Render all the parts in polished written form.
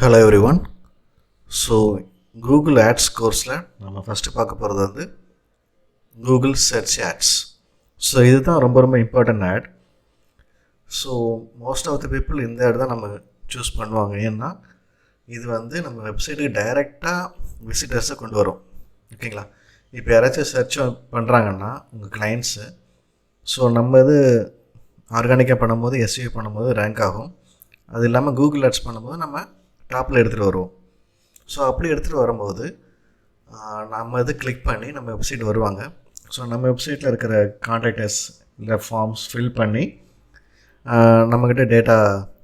Hello everyone. So Google ads கோர்ஸில் நம்ம first பார்க்க போகிறது வந்து கூகுள் சர்ச் ஆட்ஸ். ஸோ இதுதான் ரொம்ப ரொம்ப important ad. So most of the people இந்த ஆட் தான் நம்ம சூஸ் பண்ணுவாங்க. ஏன்னா இது வந்து நம்ம வெப்சைட்டுக்கு டைரெக்டாக விசிட்டர்ஸை கொண்டு வரும். ஓகேங்களா? இப்போ யாராச்சும் சர்ச் பண்ணுறாங்கன்னா உங்கள் கிளைண்ட்ஸு, ஸோ நம்ம இது ஆர்கானிக்காக பண்ணும்போது எஸ்இஓ பண்ணும்போது ரேங்க் ஆகும். அது இல்லாமல் கூகுள் ஆட்ஸ் பண்ணும்போது நம்ம டாப்பில் எடுத்துகிட்டு வருவோம். ஸோ அப்படி எடுத்துகிட்டு வரும்போது நம்ம இது கிளிக் பண்ணி நம்ம வெப்சைட் வருவாங்க. ஸோ நம்ம வெப்சைட்டில் இருக்கிற கான்டாக்டர்ஸ் இல்லை ஃபார்ம்ஸ் ஃபில் பண்ணி நம்மக்கிட்ட டேட்டா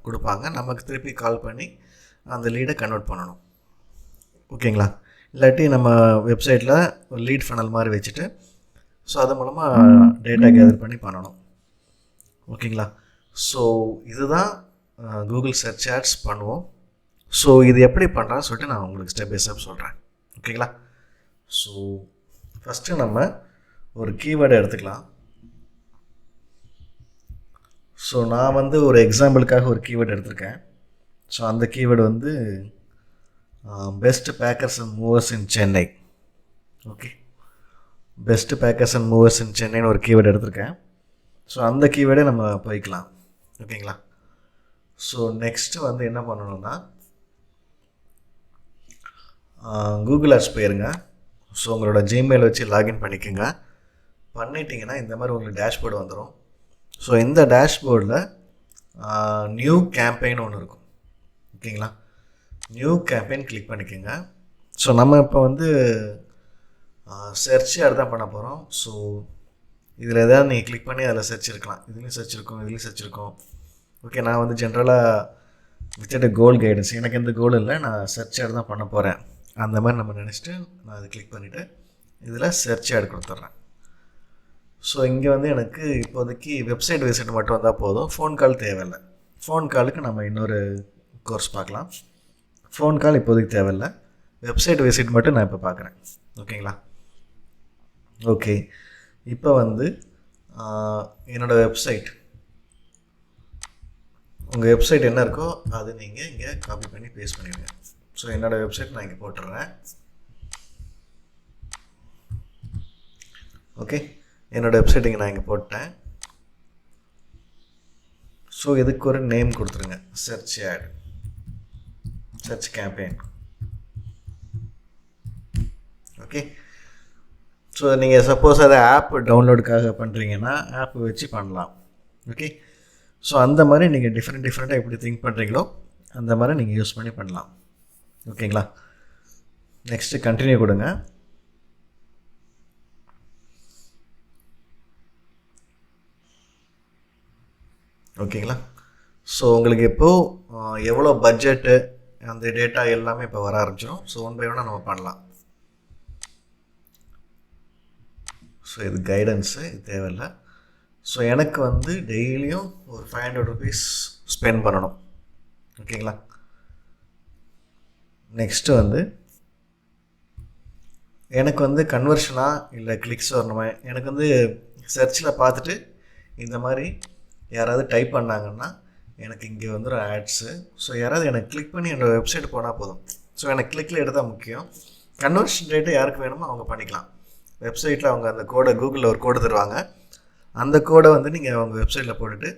கொடுப்பாங்க. நமக்கு திருப்பி கால் பண்ணி அந்த லீடை கன்வெர்ட் பண்ணணும். ஓகேங்களா? இல்லாட்டி நம்ம வெப்சைட்டில் ஒரு லீட் ஃபனல் மாதிரி வச்சுட்டு ஸோ அது மூலமாக டேட்டா கேதர் பண்ணி பண்ணணும். ஓகேங்களா? ஸோ இதுதான் கூகுள் சர்ச் ஆட்ஸ் பண்ணுவோம். ஸோ இது எப்படி பண்ணுறான்னு சொல்லிட்டு நான் உங்களுக்கு ஸ்டெப் பை ஸ்டெப் சொல்கிறேன். ஓகேங்களா? ஸோ ஃபஸ்ட்டு நம்ம ஒரு கீவேர்டை எடுத்துக்கலாம். ஸோ நான் வந்து ஒரு எக்ஸாம்பிளுக்காக ஒரு கீவேர்டு எடுத்திருக்கேன். ஸோ அந்த கீவேர்டு வந்து best packers and movers in Chennai. Okay, best packers and movers in சென்னைன்னு ஒரு கீவேர்டு எடுத்திருக்கேன். ஸோ அந்த கீவேர்டே நம்ம போய்க்கலாம். ஓகேங்களா? ஸோ நெக்ஸ்ட்டு வந்து என்ன பண்ணணும்னா கூகுள் ஆட்ஸ் போயிருங்க. ஸோ உங்களோட ஜிமெயில் வச்சு லாகின் பண்ணிக்கோங்க. பண்ணிட்டீங்கன்னா இந்த மாதிரி உங்களுக்கு டேஷ்போர்டு வந்துடும். ஸோ இந்த டேஷ்போர்டில் நியூ கேம்பெயின் ஒன்று இருக்கும். ஓகேங்களா? நியூ கேம்பெயின் கிளிக் பண்ணிக்கோங்க. ஸோ நம்ம இப்போ வந்து சர்ச் ஆட் தான் பண்ண போகிறோம். ஸோ இதில் எதாவது நீங்கள் கிளிக் பண்ணி அதில் சர்ச் இருக்கலாம். இதுலேயும் சர்ச் இருக்கும், இதுலேயும் சர்ச் இருக்கும். ஓகே, நான் வந்து ஜென்ரலாக வித்தவுட் கோல் கைடன்ஸ், எனக்கு எந்த கோல் இல்லை, நான் சர்ச் ஆட் தான் பண்ண போகிறேன் அந்த மாதிரி நம்ம நினச்சிட்டு நான் அதை கிளிக் பண்ணிவிட்டு இதில் சர்ச் ஆட் கொடுத்துட்றேன். ஸோ இங்கே வந்து எனக்கு இப்போதைக்கு வெப்சைட் விசிட் மட்டும் வந்தால் போதும், ஃபோன் கால் தேவையில்லை. ஃபோன் காலுக்கு நம்ம இன்னொரு கோர்ஸ் பார்க்கலாம். ஃபோன் கால் இப்போதைக்கு தேவையில்லை, வெப்சைட் விசிட் மட்டும் நான் இப்போ பார்க்குறேன். ஓகேங்களா? ஓகே, இப்போ வந்து என்னோடய வெப்சைட், உங்கள் வெப்சைட் என்ன இருக்கோ அது நீங்கள் இங்கே காப்பி பண்ணி பேஸ்ட் பண்ணிடுங்க. ஸோ என்னோடய வெப்சைட் நான் இங்கே போட்டுடுறேன். ஓகே, என்னோடய வெப்சைட் இங்கே நான் இங்கே போட்டேன். ஸோ இதுக்கு ஒரு நேம் கொடுத்துருங்க, search ad, search campaign. Okay, so நீங்கள் சப்போஸ் அதை ஆப் டவுன்லோடுக்காக பண்ணுறீங்கன்னா ஆப் வச்சு பண்ணலாம். ஓகே, ஸோ அந்த மாதிரி நீங்கள் டிஃப்ரெண்ட்டாக எப்படி திங்க் பண்ணுறீங்களோ அந்த மாதிரி நீங்கள் யூஸ் பண்ணி பண்ணலாம். ஓகேங்களா? நெக்ஸ்ட்டு கண்டினியூ கொடுங்க. ஓகேங்களா? ஸோ உங்களுக்கு இப்போது எவ்வளோ பட்ஜெட்டு அந்த டேட்டா எல்லாமே இப்போ வர ஆரம்பிச்சிடும். ஸோ ஒன் பை ஒன்னாக நம்ம பண்ணலாம். ஸோ இது கைடன்ஸு, இது தேவையில்லை. ஸோ எனக்கு வந்து டெய்லியும் ஒரு 500 ருபீஸ் ஸ்பெண்ட் பண்ணணும். ஓகேங்களா? நெக்ஸ்ட்டு வந்து எனக்கு வந்து கன்வர்ஷனாக இல்லை கிளிக்ஸ் வரணுமா, எனக்கு வந்து சர்ச்சில் பார்த்துட்டு இந்த மாதிரி யாராவது டைப் பண்ணாங்கன்னா எனக்கு இங்கே வந்துடும் ஆட்ஸு. ஸோ யாராவது எனக்கு கிளிக் பண்ணி என்னோடய வெப்சைட் போனால் போதும். ஸோ எனக்கு கிளிக்கில் எடுத்தால் முக்கியம். கன்வர்ஷன் ரேட்டு யாருக்கு வேணுமோ அவங்க பண்ணிக்கலாம். வெப்சைட்டில் அவங்க அந்த கோடை, கூகுளில் ஒரு கோடு தருவாங்க, அந்த கோடை வந்து நீங்கள் அவங்க வெப்சைட்டில் போட்டுட்டு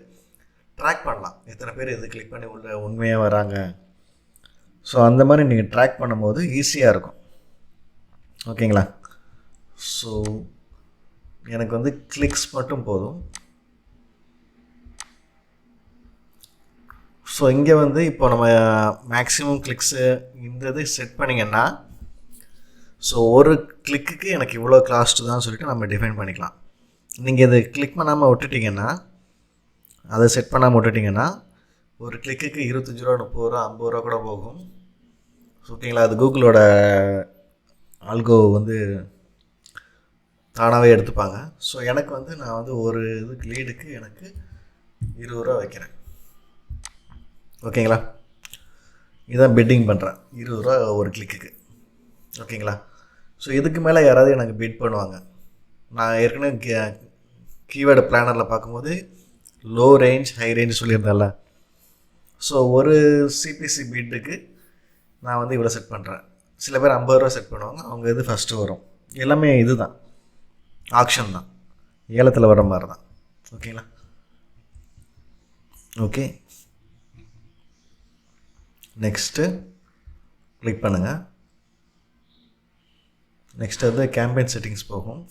ட்ராக் பண்ணலாம், எத்தனை பேர் இது கிளிக் பண்ணி உள்ள உண்மையாக வராங்க. ஸோ அந்த மாதிரி நீங்கள் ட்ராக் பண்ணும்போது ஈஸியாக இருக்கும். ஓகேங்களா? ஸோ எனக்கு வந்து கிளிக்ஸ் மட்டும் போதும். ஸோ இங்கே வந்து இப்போ நம்ம மேக்ஸிமம் கிளிக்ஸு இந்த இது செட் பண்ணிங்கன்னா ஸோ ஒரு கிளிக்குக்கு எனக்கு இவ்வளோ காஸ்ட்டு தான் சொல்லிட்டு நம்ம டிஃபைன் பண்ணிக்கலாம். நீங்கள் இதை கிளிக் பண்ணாமல் விட்டுட்டிங்கன்னா, அதை செட் பண்ணாமல் விட்டுட்டிங்கன்னா ஒரு கிளிக்குக்கு 25 ரூபா, 30 ரூபா, 50 ரூபா கூட போகும். ஓகேங்களா? அது கூகுளோட ஆல்கோ வந்து தானாகவே எடுத்துப்பாங்க. ஸோ எனக்கு வந்து நான் வந்து ஒரு இதுக்கு லீடுக்கு எனக்கு 20 ரூபா வைக்கிறேன். ஓகேங்களா? இதான் பிட்டிங் பண்ணுறேன், 20 ரூபா ஒரு கிளிக்குக்கு. ஓகேங்களா? ஸோ இதுக்கு மேலே யாராவது எனக்கு பிட் பண்ணுவாங்க. நான் ஏற்கனவே கீவேர்டு பிளானரில் பார்க்கும்போது லோ ரேஞ்ச், ஹை ரேஞ்ச் சொல்லியிருந்தேன்ல. ஸோ ஒரு சிபிசி பிட்டுக்கு நான் வந்து இவ்வளோ செட் பண்ணுறேன். சில பேர் 50 ரூபா செட் பண்ணுவாங்க, அவங்க இது ஃபஸ்ட்டு வரும். எல்லாமே இது தான், ஆக்ஷன் தான், ஏலத்தில் வர மாதிரி தான். ஓகேங்களா? ஓகே, நெக்ஸ்ட்டு கிளிக் பண்ணுங்கள். நெக்ஸ்ட் வந்து கேம்பெயின் செட்டிங்ஸ் போகும்.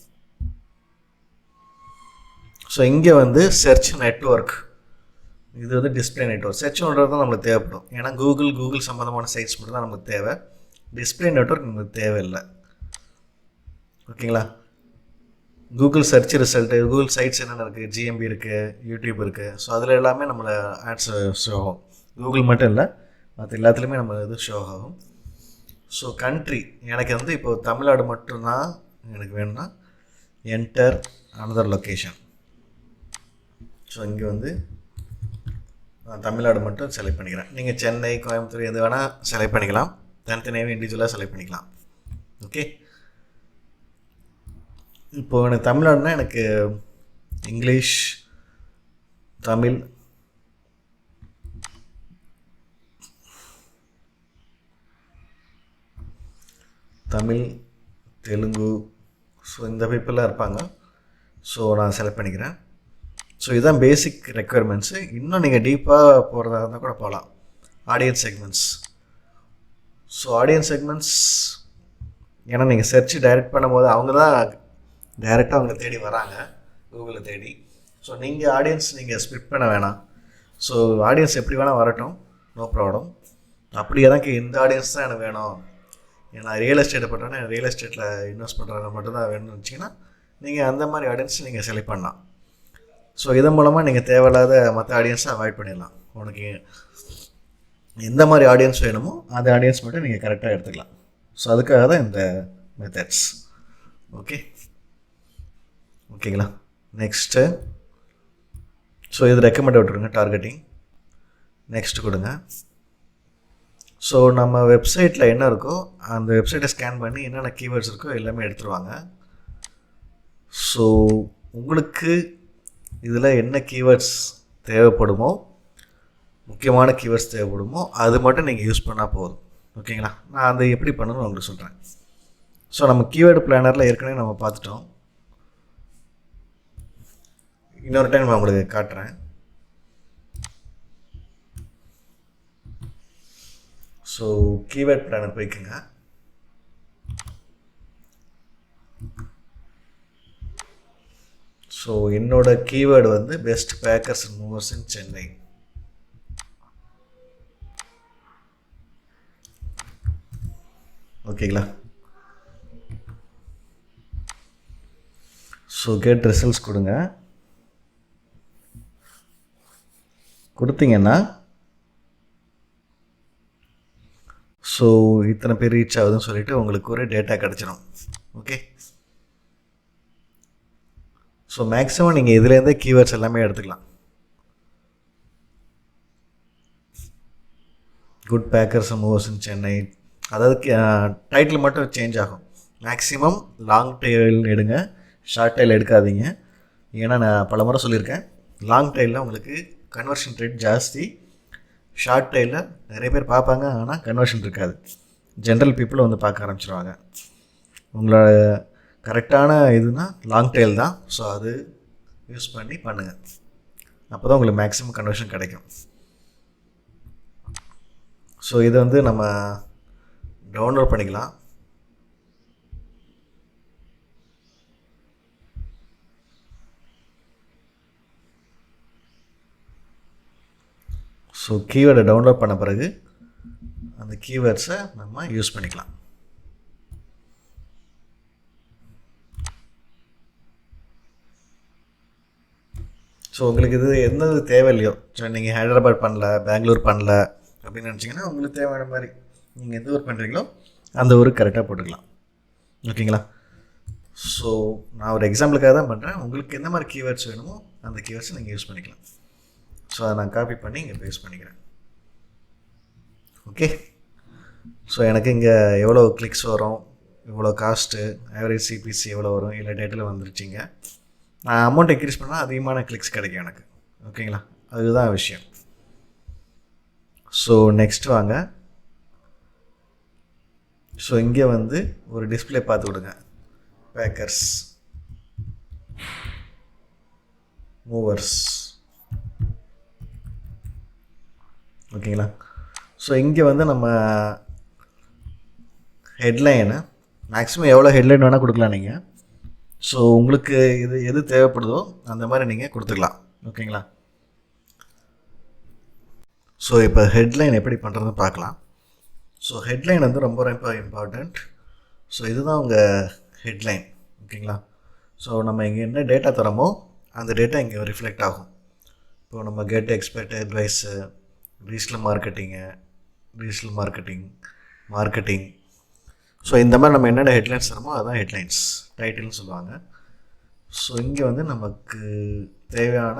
ஸோ இங்கே வந்து சர்ச் நெட்வொர்க், இது வந்து டிஸ்பிளே நெட்வொர்க். சர்ச் பண்ணுறது தான் நம்மளுக்கு தேவைப்படும், ஏன்னா கூகுள் சம்மந்தமான சைட்ஸ் மட்டும் தான் நமக்கு தேவை. டிஸ்பிளே நெட்வொர்க் நமக்கு தேவையில்லை. ஓகேங்களா? Google search result, Google sites என்னென்ன இருக்குது, ஜிஎம்பி இருக்குது, யூடியூப் இருக்குது. ஸோ அதில் எல்லாமே நம்மளை ஆட்ஸ் ஷோ ஆகும். கூகுள் மட்டும் இல்லை, மற்ற எல்லாத்துலேயுமே நம்ம இது ஷோ ஆகும். ஸோ கண்ட்ரி, எனக்கு வந்து இப்போது தமிழ்நாடு மட்டும்தான் எனக்கு வேணும்னா என்டர் அனதர் லொக்கேஷன். ஸோ இங்கே வந்து நான் தமிழ்நாடு மட்டும் செலக்ட் பண்ணிக்கிறேன். நீங்கள் சென்னை, கோயம்புத்தூர் எது வேணால் செலக்ட் பண்ணிக்கலாம், தனித்தனியாகவே இண்டிவிஜுவலாக செலக்ட் பண்ணிக்கலாம். ஓகே, இப்போது எனக்கு தமிழ்நாடுனா எனக்கு இங்கிலீஷ், தமிழ், தெலுங்கு, ஸோ இந்த பீப்புளாக இருப்பாங்க. ஸோ நான் செலக்ட் பண்ணிக்கிறேன். ஸோ இதுதான் பேசிக் ரெக்குயர்மெண்ட்ஸு. இன்னும் நீங்கள் டீப்பாக போகிறதா இருந்தால் கூட போகலாம். Audience segments. So audience segments, ஏன்னா நீங்கள் சர்ச் டைரெக்ட் பண்ணும்போது அவங்க தான் டைரெக்டாக அவங்க தேடி வராங்க, கூகுளில் தேடி. ஸோ நீங்கள் ஆடியன்ஸ் நீங்கள் ஸ்பிட் பண்ண வேணாம். ஸோ ஆடியன்ஸ் எப்படி வேணால் வரட்டும், நோ ப்ராப்ளம். அப்படி எனக்கு இந்த ஆடியன்ஸ் தான் எனக்கு வேணும், ஏன்னா ரியல் எஸ்டேட்டை பண்ணுறேன்னா ரியல் எஸ்டேட்டில் இன்வெஸ்ட் பண்ணுறவங்க மட்டும்தான் வேணும்னு வச்சிங்கன்னா நீங்கள் அந்த மாதிரி ஆடியன்ஸ் நீங்கள் செலக்ட் பண்ணலாம். ஸோ இதன் மூலமாக நீங்கள் தேவையில்லாத மற்ற ஆடியன்ஸை அவாய்ட் பண்ணிடலாம். உனக்கு எந்த மாதிரி ஆடியன்ஸ் வேணுமோ அந்த ஆடியன்ஸ் மட்டும் நீங்கள் கரெக்டாக எடுத்துக்கலாம். ஸோ அதுக்காக தான் இந்த மெத்தட்ஸ். ஓகேங்களா? நெக்ஸ்ட்டு, ஸோ இது ரெக்கமெண்ட் விட்டுருங்க, டார்கெட்டிங். நெக்ஸ்ட் கொடுங்க. ஸோ நம்ம வெப்சைட்டில் என்ன இருக்கோ அந்த வெப்சைட்டை ஸ்கேன் பண்ணி என்னென்ன கீவேர்ட்ஸ் இருக்கோ எல்லாமே எடுத்துருவாங்க. ஸோ உங்களுக்கு இதில் என்ன கீவேர்ட்ஸ் தேவைப்படுமோ, முக்கியமான கீவேர்ட்ஸ் தேவைப்படுமோ அது மட்டும் நீங்கள் யூஸ் பண்ணால் போதும். ஓகேங்களா? நான் அதை எப்படி பண்ணணும்னு உங்களுக்கு சொல்கிறேன். ஸோ நம்ம கீவேர்டு பிளானரில் ஏற்கனவே நம்ம பார்த்துட்டோம். இன்னொரு டைம் நான் உங்களுக்கு காட்டுறேன். ஸோ கீவேர்ட் பிளானர் போய்க்குங்க. ஸோ என்னோட கீவேர்டு வந்து best packers and movers in Chennai. ஓகேங்களா? ஸோ கெட் ரிசல்ட்ஸ் கொடுங்க. கொடுத்தீங்கன்னா ஸோ இத்தனை பேர் ரீச் ஆகுதுன்னு சொல்லிவிட்டு உங்களுக்கு ஒரு டேட்டா கிடச்சிடும். ஓகே, ஸோ மேக்ஸிமம் நீங்கள் இதுலேருந்தே கீவேர்ட்ஸ் எல்லாமே எடுத்துக்கலாம். Good bakers and movers in Chennai, அதாவது டைட்டில் மட்டும் சேஞ்ச் ஆகும். மேக்ஸிமம் லாங் டெயில் எடுங்க, ஷார்ட் டெயில் எடுக்காதீங்க. ஏன்னா நான் பல முறை சொல்லியிருக்கேன், லாங் டெயிலில் உங்களுக்கு கன்வர்ஷன் ரேட் ஜாஸ்தி, ஷார்ட் டெயிலில் நிறைய பேர் பார்ப்பாங்க ஆனால் கன்வர்ஷன் இருக்காது. ஜென்ரல் பீப்புள் வந்து பார்க்க ஆரம்பிச்சிருவாங்க. உங்களோட கரெக்டான இதுனா லாங் டெயில் தான். ஸோ அது யூஸ் பண்ணி பண்ணுங்கள், அப்போ தான் உங்களுக்கு மேக்ஸிமம் கன்வர்ஷன் கிடைக்கும். ஸோ இதை வந்து நம்ம டவுன்லோட் பண்ணிக்கலாம். ஸோ கீவேர்டை டவுன்லோட் பண்ண பிறகு அந்த கீவேர்ட்ஸை நம்ம யூஸ் பண்ணிக்கலாம். ஸோ உங்களுக்கு இது எந்தது தேவையில்லையோ, ஸோ நீங்கள் ஹைதராபாத் பண்ணல, பெங்களூர் பண்ணல அப்படின்னு நினச்சிங்கன்னா உங்களுக்கு தேவையான மாதிரி நீங்கள் எந்த ஊர் பண்ணுறீங்களோ அந்த ஊருக்கு கரெக்டாக போட்டுக்கலாம். ஓகேங்களா? ஸோ நான் ஒரு எக்ஸாம்பிளுக்காக தான் பண்ணுறேன். உங்களுக்கு எந்த மாதிரி கீவேர்ட்ஸ் வேணுமோ அந்த கீவேர்ட்ஸை நீங்கள் யூஸ் பண்ணிக்கலாம். ஸோ அதை நான் காப்பி பண்ணி இங்கே பேஸ்ட் பண்ணிக்கிறேன். ஓகே, ஸோ எனக்கு இங்கே எவ்வளோ கிளிக்ஸ் வரும், இவ்வளோ காஸ்ட்டு, ஆவரேஜ் சிபிசி எவ்வளோ வரும், இல்லை டேட்டில் வந்துருச்சிங்க. நான் அமௌண்ட் இன்க்ரீஸ் பண்ணால் அதிகமான கிளிக்ஸ் கிடைக்கும் எனக்கு. ஓகேங்களா? அதுதான் விஷயம். ஸோ நெக்ஸ்ட் வாங்க, ஸோ இங்கே வந்து ஒரு டிஸ்பிளே பார்த்து கொடுங்க. Bakers, movers. ஓகேங்களா? ஸோ இங்கே வந்து நம்ம ஹெட்லைனு மேக்ஸிமம் எவ்வளோ ஹெட்லைன் வேணால் கொடுக்கலாம் நீங்கள். ஸோ உங்களுக்கு எது தேவைப்படுதோ அந்த மாதிரி நீங்கள் கொடுத்துக்கலாம். ஓகேங்களா? ஸோ இப்போ ஹெட்லைன் எப்படி பண்ணுறதுன்னு பார்க்கலாம். ஸோ ஹெட்லைன் வந்து ரொம்ப ரொம்ப இம்பார்ட்டண்ட். ஸோ இதுதான் உங்கள் ஹெட்லைன். ஓகேங்களா? ஸோ நம்ம இங்கே என்ன டேட்டா தரோமோ அந்த டேட்டா இங்கே ரிஃப்ளெக்ட் ஆகும். இப்போது நம்ம get expect advice, digital marketing. So இந்த மாதிரி நம்ம என்னென்ன ஹெட்லைன்ஸ் தரோமோ அதுதான் ஹெட்லைன்ஸ், டைட்டில்னு சொல்லுவாங்க. ஸோ இங்கே வந்து நமக்கு தேவையான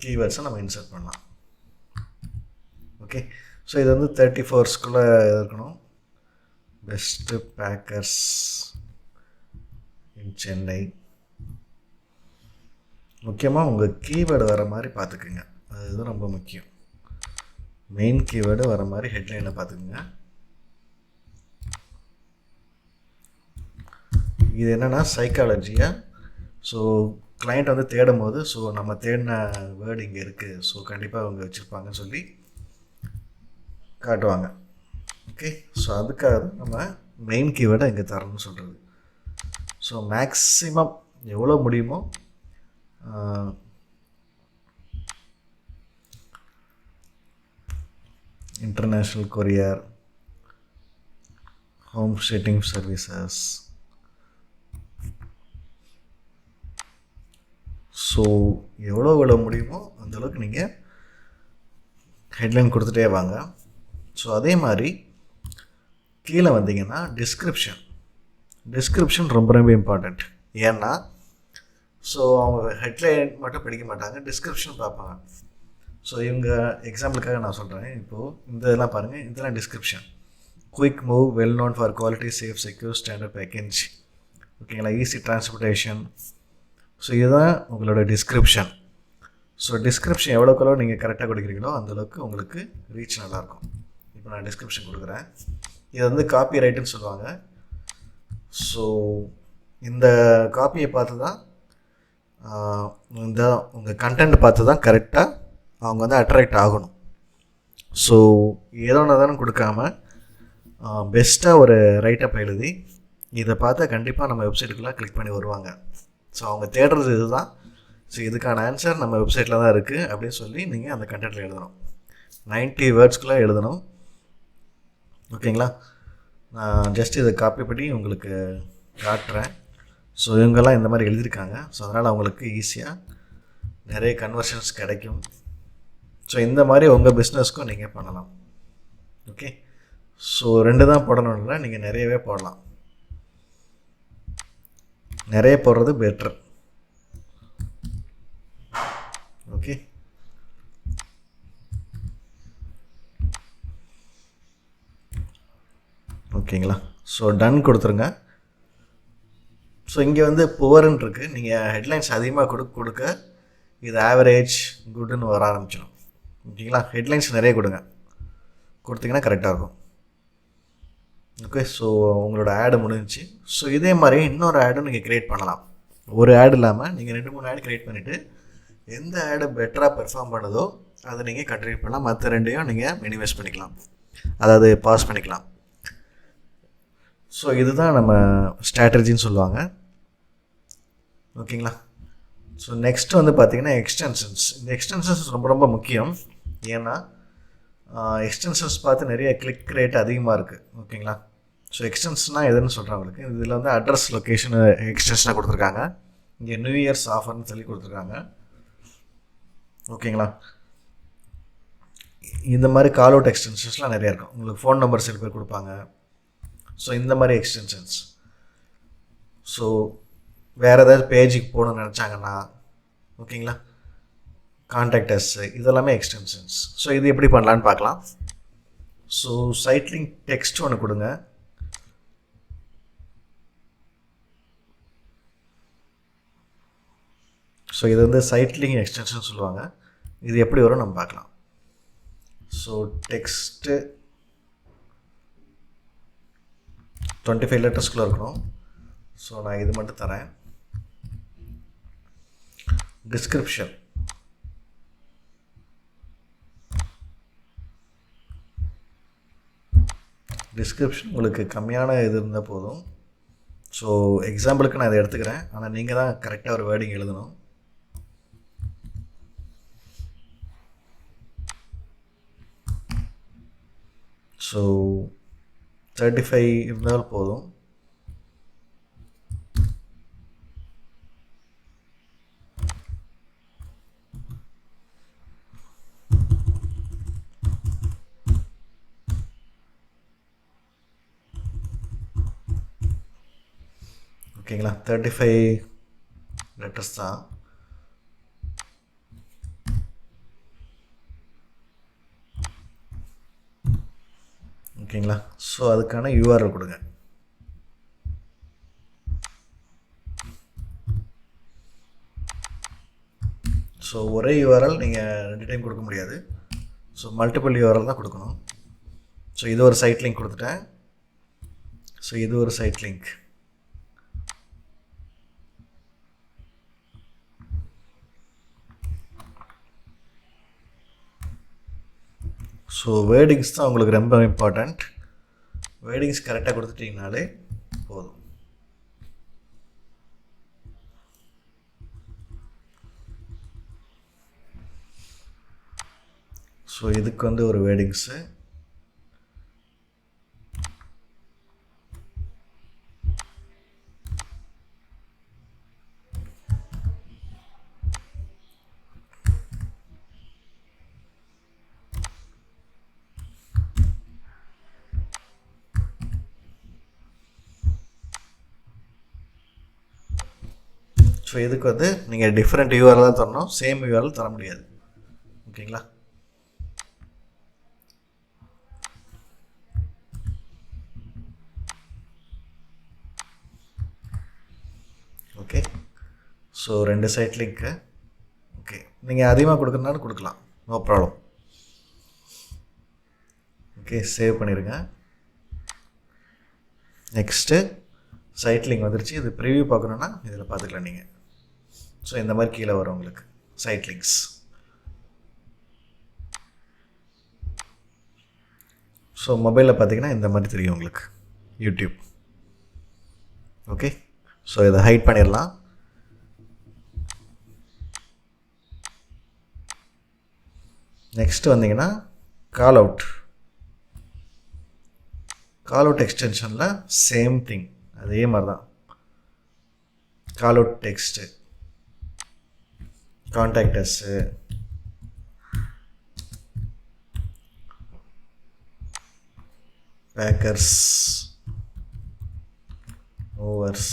கீவேர்ட்ஸை நம்ம இன்சர்ட் பண்ணலாம். ஓகே. ஸோ இது வந்து 34 இருக்கணும். பெஸ்ட்டு பேக்கர்ஸ் இன் சென்னை. முக்கியமாக உங்கள் கீவேர்டு வர மாதிரி பார்த்துக்குங்க. அதுதான் ரொம்ப முக்கியம். மெயின் கீவேர்டு வர மாதிரி ஹெட்லைனை பார்த்துக்குங்க. இது என்னென்னா சைக்காலஜியாக. ஸோ கிளைண்ட் வந்து தேடும் போது ஸோ நம்ம தேடின வேர்டு இங்கே இருக்குது, ஸோ கண்டிப்பாக அவங்க வச்சுருப்பாங்கன்னு சொல்லி காட்டுவாங்க. ஓகே. ஸோ அதுக்காக நம்ம மெயின் கீவேர்டை இங்கே தரணும்னு சொல்கிறது. ஸோ மேக்ஸிமம் எவ்வளோ முடியுமோ international courier, home shitting services. So எவ்வளோ முடியுமோ அந்தளவுக்கு நீங்கள் ஹெட்லைன் கொடுத்துட்டே வாங்க. ஸோ அதே மாதிரி கீழே வந்தீங்கன்னா டிஸ்கிரிப்ஷன் ரொம்ப ரொம்ப இம்பார்ட்டண்ட். ஏன்னா ஸோ அவங்க ஹெட்லைன் மட்டும் படிக்க மாட்டாங்க, டிஸ்கிரிப்ஷன் பார்ப்பாங்க. ஸோ இவங்க எக்ஸாம்பிளுக்காக நான் சொல்கிறேன். இப்போது இந்த இதெல்லாம் பாருங்கள், இதெல்லாம் description. Quick move, well known for quality, safe, secure, standard package. ஓகேங்களா? Easy transportation. ஸோ இதுதான் உங்களோட டிஸ்கிரிப்ஷன். ஸோ டிஸ்கிரிப்ஷன் எவ்வளோக்கெவ்வளோ நீங்கள் கரெக்டாக கொடுக்குறீங்களோ அந்தளவுக்கு உங்களுக்கு ரீச் நல்லாயிருக்கும். இப்போ நான் டிஸ்கிரிப்ஷன் கொடுக்குறேன். இது வந்து காப்பி ரைட்டுன்னு சொல்லுவாங்க. ஸோ இந்த காப்பியை பார்த்து தான் இந்த உங்கள் கண்டென்ட் பார்த்து தான் கரெக்டாக அவங்க வந்து அட்ராக்ட் ஆகணும். ஸோ ஏதோ ஒன்று தானே கொடுக்காம பெஸ்ட்டாக ஒரு ரைட்டப் எழுதி இதை பார்த்தா கண்டிப்பாக நம்ம வெப்சைட்டுக்குள்ளே கிளிக் பண்ணி வருவாங்க. ஸோ அவங்க தேடுறது இதுதான். ஸோ இதுக்கான ஆன்சர் நம்ம வெப்சைட்டில் தான் இருக்குது அப்படின்னு சொல்லி நீங்கள் அந்த கண்டென்ட்டில் எழுதணும். 90 வேர்ட்ஸ்க்குள்ளே எழுதணும். ஓகேங்களா? நான் ஜஸ்ட் இதை காப்பி பண்ணி உங்களுக்கு காட்டுறேன். ஸோ இவங்கெல்லாம் இந்த மாதிரி எழுதியிருக்காங்க. ஸோ அதனால் அவங்களுக்கு ஈஸியாக நிறைய கன்வர்ஷன்ஸ் கிடைக்கும். ஸோ இந்த மாதிரி உங்கள் பிஸ்னஸ்க்கும் நீங்கள் பண்ணலாம். ஓகே. ஸோ 2 தான் போடணும் இல்லை, நீங்கள் நிறையவே போடலாம். நிறைய போடுறது பெட்ரு. ஓகே. ஓகேங்களா? ஸோ டன் கொடுத்துருங்க. ஸோ இங்கே வந்து புவர்ன்னு இருக்குது. நீங்கள் ஹெட்லைன்ஸ் அதிகமாக கொடுக்க இது ஆவரேஜ், குட்டுன்னு வர ஆரம்பிச்சிடும். ஓகேங்களா? ஹெட்லைன்ஸ் நிறைய கொடுத்தீங்கன்னா கரெக்டாக இருக்கும். ஓகே. ஸோ உங்களோட ஆடு முடிஞ்சிச்சு. ஸோ இதே மாதிரி இன்னொரு ஆடும் நீங்கள் க்ரியேட் பண்ணலாம். ஒரு ஆடு இல்லாமல் நீங்கள் 2-3 ஆடு க்ரியேட் பண்ணிவிட்டு எந்த ஆடு பெட்டராக பெர்ஃபார்ம் பண்ணுதோ அதை நீங்கள் கண்டினியூ பண்ணலாம். மற்ற 2ஐயும் நீங்கள் மினிமைஸ் பண்ணிக்கலாம், அதாவது பாஸ் பண்ணிக்கலாம். ஸோ இதுதான் நம்ம ஸ்ட்ராட்டஜின்னு சொல்லுவாங்க. ஓகேங்களா? ஸோ நெக்ஸ்ட் வந்து பார்த்திங்கன்னா எக்ஸ்டென்ஷன்ஸ். இந்த எக்ஸ்டென்ஷன்ஸ் ரொம்ப ரொம்ப முக்கியம். ஏன்னா எக்ஸ்டென்ஷன்ஸ் பார்த்து நிறைய கிளிக் ரேட் அதிகமாக இருக்குது. ஓகேங்களா? ஸோ எக்ஸ்டென்ஷனாக எதுன்னு சொல்கிறவங்களுக்கு இதில் வந்து அட்ரஸ் லொக்கேஷன் எக்ஸ்டென்ஷனாக கொடுத்துருக்காங்க. இங்கே நியூ இயர்ஸ் ஆஃபர்னு சொல்லி கொடுத்துருக்காங்க. ஓகேங்களா? இந்த மாதிரி கால் அவுட் எக்ஸ்டென்ஷன்ஸ்லாம் நிறையா இருக்கும். உங்களுக்கு ஃபோன் நம்பர் சில பேர் கொடுப்பாங்க. ஸோ இந்த மாதிரி எக்ஸ்டென்ஷன்ஸ். ஸோ வேறு ஏதாவது பேஜுக்கு போகணுன்னு நினச்சாங்கன்னா, ஓகேங்களா, கான்டாக்டர்ஸ், இதெல்லாமே எக்ஸ்டென்ஷன்ஸ். ஸோ இது எப்படி பண்ணலான்னு பார்க்கலாம். ஸோ சைட் லிங்க் டெக்ஸ்ட் ஒன்று கொடுங்க. ஸோ இது வந்து சைட் லிங்க் எக்ஸ்டென்ஷன் சொல்லுவாங்க. இது எப்படி வரும் நம்ம பார்க்கலாம். ஸோ டெக்ஸ்ட்டு 25 லெட்டர்ஸ்குள்ளே இருக்கணும். ஸோ நான் இது மட்டும் தரேன். டிஸ்கிரிப்ஷன் உங்களுக்கு கம்மியான இது இருந்தால் போதும். ஸோ எக்ஸாம்பிளுக்கு நான் இதை எடுத்துக்கிறேன், ஆனால் நீங்கள் தான் கரெக்டாக ஒரு வேர்டிங் எழுதணும். ஸோ 35 இருந்தால் போதும். ஓகேங்களா, 35 லெட்டர்ஸ் தான். ஓகேங்களா, ஸோ அதுக்கான யூஆர்எல் கொடுங்க. ஸோ ஒரே யூஆர்எல் நீங்கள் 2 டைம் கொடுக்க முடியாது. ஸோ மல்டிபிள் யூஆர்எல் தான் கொடுக்கணும். ஸோ இது ஒரு சைட் லிங்க் கொடுத்துட்டேன். ஸோ இது ஒரு சைட் லிங்க். ஸோ வேர்டிங்ஸ் தான் உங்களுக்கு ரொம்ப இம்பார்ட்டண்ட். வேர்டிங்ஸ் கரெக்டாக கொடுத்துட்டிங்கனாலே போதும். ஸோ இதுக்கு ஒரு வேர்டிங்ஸு, ஸோ இதுக்கு நீங்கள் டிஃப்ரெண்ட் யூஆர்எல் தான் தரணும், சேம் யூஆர்எல் தர முடியாது. ஓகேங்களா, ஓகே. ஸோ 2 சைட் லிங்க்கு. ஓகே, நீங்கள் அதிகமாக கொடுக்குறதுனாலும் கொடுக்கலாம், நோ ப்ராப்ளம். ஓகே, சேவ் பண்ணிடுங்க. நெக்ஸ்ட்டு சைட் லிங்க் வந்துருச்சு. இது ப்ரிவியூ பார்க்கணுன்னா இதில் பார்த்துக்கலாம் நீங்கள். ஸோ இந்த மாதிரி கீழே வரும் உங்களுக்கு சைட் லிங்க்ஸ். ஸோ மொபைலில் பார்த்தீங்கன்னா இந்த மாதிரி தெரியும் உங்களுக்கு யூடியூப். ஓகே, ஸோ இதை ஹைட் பண்ணிடலாம். நெக்ஸ்ட்டு வந்தீங்கன்னா கால் அவுட் எக்ஸ்டென்ஷனில் சேம் திங், அதே மாதிரி தான். Call out text, contact us, packers, movers,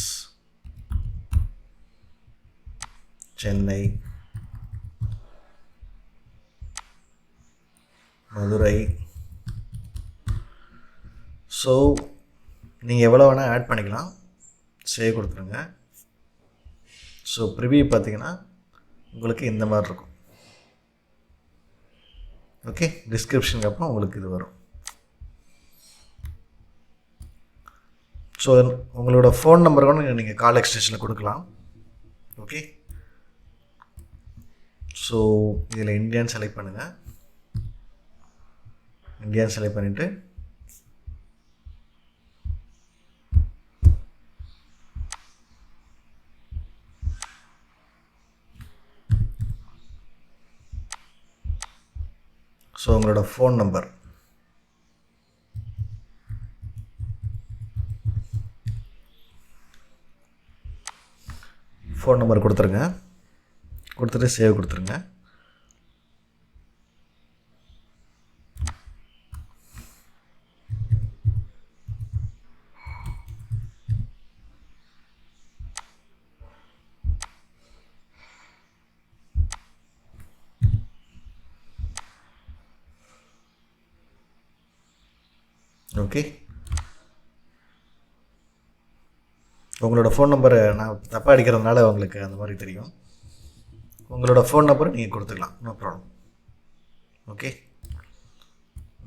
Chennai, Madurai. So நீங்கள் எவ்வளோ வேணால் ஆட் பண்ணிக்கலாம். சேவ் கொடுத்துருங்க. ஸோ ப்ரிவியூ பார்த்தீங்கன்னா உங்களுக்கு இந்த மாதிரி இருக்கும். ஓகே, டிஸ்கிரிப்ஷனுக்கு அப்புறம் உங்களுக்கு இது வரும். ஸோ உங்களோட ஃபோன் நம்பர் கூட நீங்கள் கால் எக்ஸ்டென்ஷனில் கொடுக்கலாம். ஓகே, ஸோ இதில் இந்தியான்னு செலக்ட் பண்ணுங்கள். இந்தியான்னு செலக்ட் பண்ணிவிட்டு ஸோ உங்களோட ஃபோன் நம்பர் கொடுத்துருங்க. கொடுத்துட்டு சேவ் கொடுத்துருங்க. ஓகே, உங்களோட ஃபோன் நம்பரை நான் தப்பாக அடிக்கிறதுனால உங்களுக்கு அந்த மாதிரி தெரியும். உங்களோட ஃபோன் நம்பரை நீங்கள் கொடுத்துக்கலாம், நோ ப்ராப்ளம். ஓகே,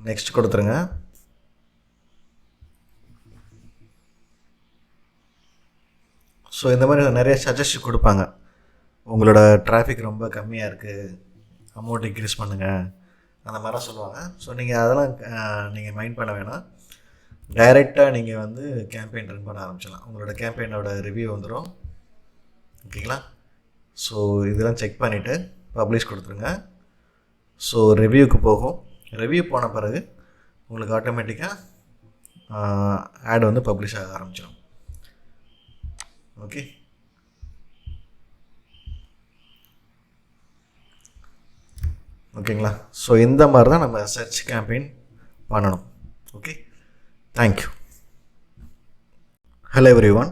நெக்ஸ்ட் கொடுத்துருங்க. ஸோ இந்த மாதிரி நிறைய சஜஷன் கொடுப்பாங்க. உங்களோட டிராஃபிக் ரொம்ப கம்மியாக இருக்குது, அமௌண்ட் இன்க்ரீஸ் பண்ணுங்கள், அந்த மாதிரிலாம் சொல்லுவாங்க. ஸோ நீங்கள் அதெல்லாம் நீங்கள் மைண்ட் பண்ண வேணாம். டைரெக்டாக நீங்கள் வந்து கேம்பெயின் ரன் பண்ண ஆரம்பிச்சிடலாம். உங்களோட கேம்பெயினோட ரிவ்யூ வந்துடும். ஓகேங்களா? ஸோ இதெல்லாம் செக் பண்ணிவிட்டு பப்ளிஷ் கொடுத்துருங்க. ஸோ ரிவ்யூக்கு போகும். ரிவ்யூ போன பிறகு உங்களுக்கு ஆட்டோமேட்டிக்காக ஆட் வந்து பப்ளிஷ் ஆக ஆரம்பிச்சிடும். ஓகே, ஓகேங்களா? ஸோ இந்த மாதிரி தான் நம்ம சர்ச் கேம்பெயின் பண்ணணும். Okay, thank you. Hello every one.